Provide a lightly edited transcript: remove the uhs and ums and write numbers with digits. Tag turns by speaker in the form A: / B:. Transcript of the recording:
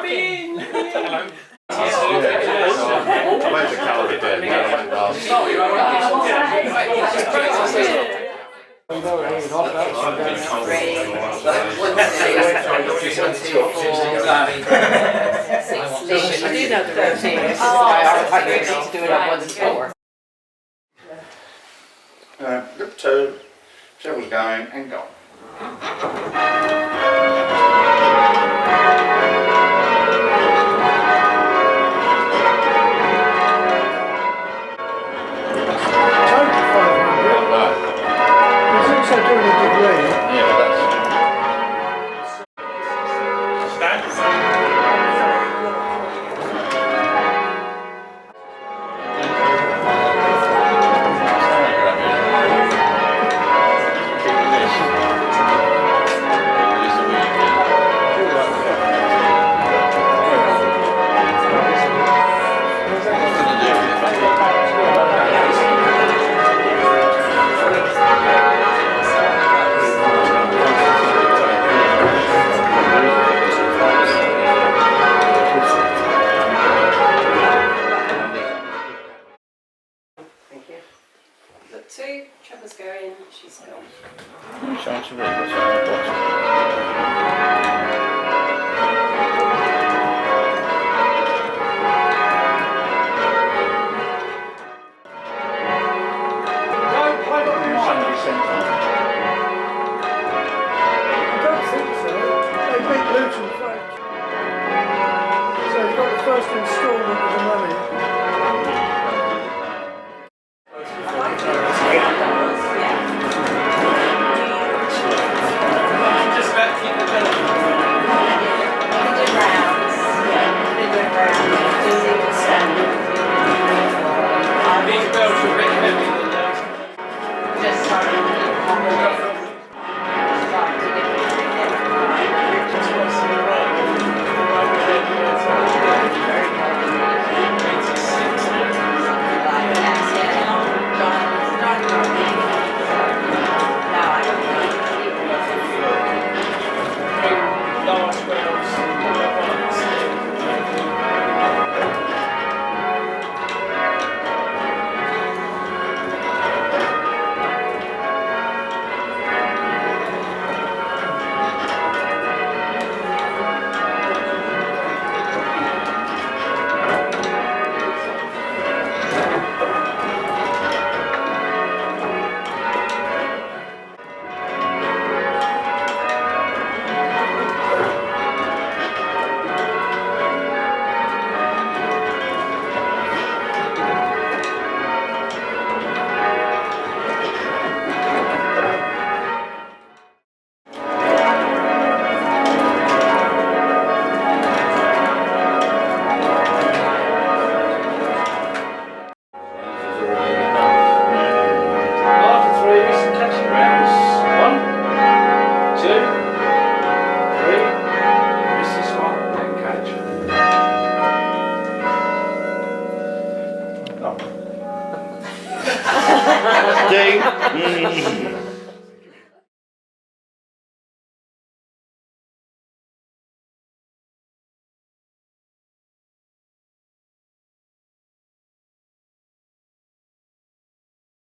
A: Robin! Hello.
B: I went to Calvert then, and I went last.
C: I do know the routine. I need to do it on 1 to 4.
B: Look two, several going and gone.
D: Also doing a degree.
B: Yeah, that's.
C: Look 2, Trevor's going, she's gone.
B: Trying to read what's on the bottom.
D: I don't think so. They beat Luton French. So you've got the first instalment of the money.
A: Just about keep the bell. These bells are really heavy than those. Large bells. After 3, some catching rounds. 1, 2, 3. Miss this one, then catch.
B: Ding!